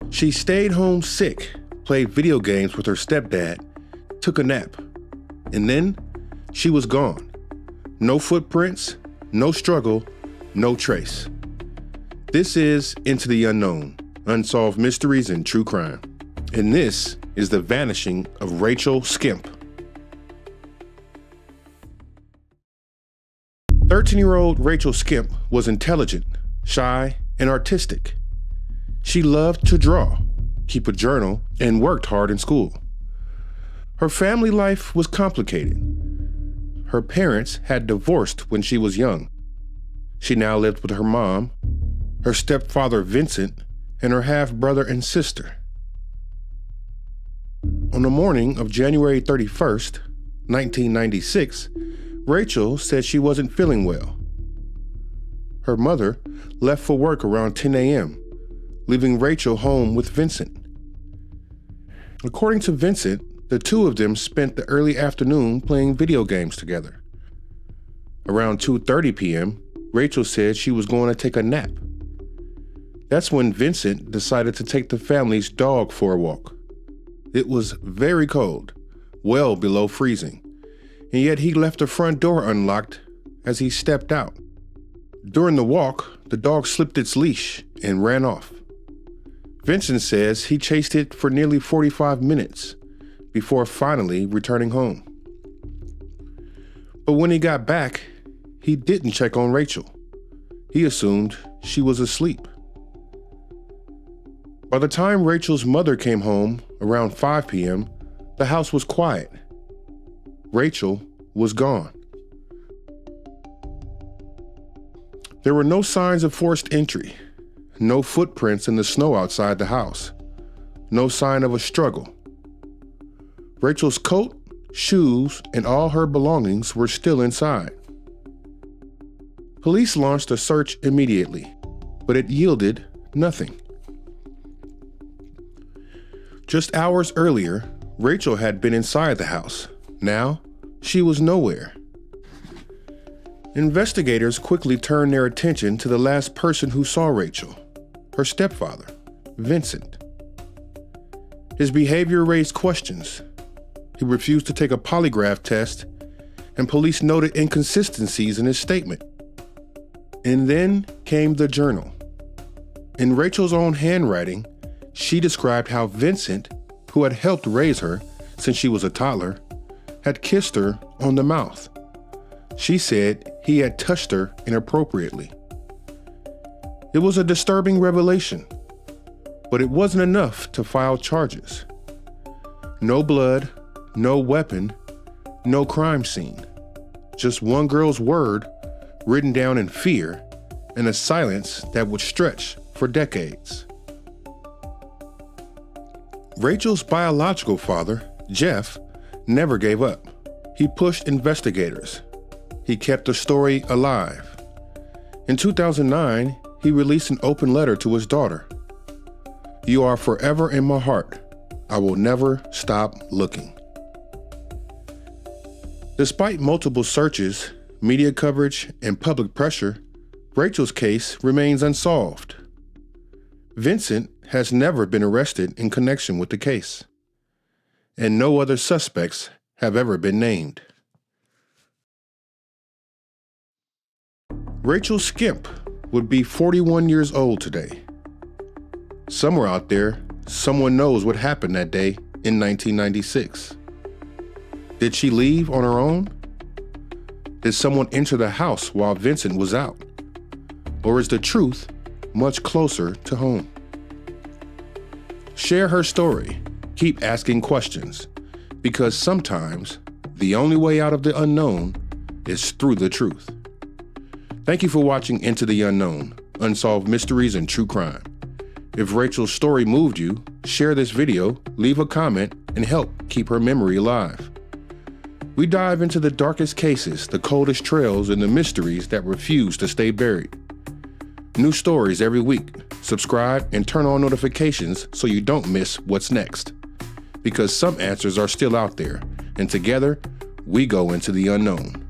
She stayed home sick, played video games with her stepdad, took a nap, and then she was gone. No footprints, no struggle, no trace. This is Into the Unknown, Unsolved Mysteries and True Crime. And this is the vanishing of Rachel Skemp. 13-year-old Rachel Skemp was intelligent, shy, and artistic. She loved to draw, keep a journal, and worked hard in school. Her family life was complicated. Her parents had divorced when she was young. She now lived with her mom, her stepfather Vincent, and her half-brother and sister. On the morning of January 31st, 1996, Rachel said she wasn't feeling well. Her mother left for work around 10 a.m., leaving Rachel home with Vincent. According to Vincent, the two of them spent the early afternoon playing video games together. Around 2:30 p.m., Rachel said she was going to take a nap. That's when Vincent decided to take the family's dog for a walk. It was very cold, well below freezing, and yet he left the front door unlocked as he stepped out. During the walk, the dog slipped its leash and ran off. Vincent says he chased it for nearly 45 minutes before finally returning home. But when he got back, he didn't check on Rachel. He assumed she was asleep. By the time Rachel's mother came home around 5 p.m., the house was quiet. Rachel was gone. There were no signs of forced entry, no footprints in the snow outside the house, no sign of a struggle. Rachel's coat, shoes, and all her belongings were still inside. Police launched a search immediately, but it yielded nothing. Just hours earlier, Rachel had been inside the house. Now, she was nowhere. Investigators quickly turned their attention to the last person who saw Rachel, her stepfather, Vincent. His behavior raised questions. He refused to take a polygraph test, and police noted inconsistencies in his statement. And then came the journal. In Rachel's own handwriting, she described how Vincent, who had helped raise her since she was a toddler, had kissed her on the mouth. She said he had touched her inappropriately. It was a disturbing revelation, but it wasn't enough to file charges. No blood, no weapon, no crime scene. Just one girl's word written down in fear and a silence that would stretch for decades. Rachel's biological father, Jeff, never gave up. He pushed investigators. He kept the story alive. In 2009, he released an open letter to his daughter. "You are forever in my heart. I will never stop looking." Despite multiple searches, media coverage, and public pressure, Rachel's case remains unsolved. Vincent has never been arrested in connection with the case, and no other suspects have ever been named. Rachel Skemp would be 41 years old today. Somewhere out there, someone knows what happened that day in 1996. Did she leave on her own? Did someone enter the house while Vincent was out? Or is the truth much closer to home? Share her story. Keep asking questions, because sometimes the only way out of the unknown is through the truth. Thank you for watching Into the Unknown, Unsolved Mysteries and True Crime. If Rachel's story moved you, share this video, leave a comment, and help keep her memory alive. We dive into the darkest cases, the coldest trails, and the mysteries that refuse to stay buried. New stories every week. Subscribe and turn on notifications so you don't miss what's next. Because some answers are still out there, and together, we go into the unknown.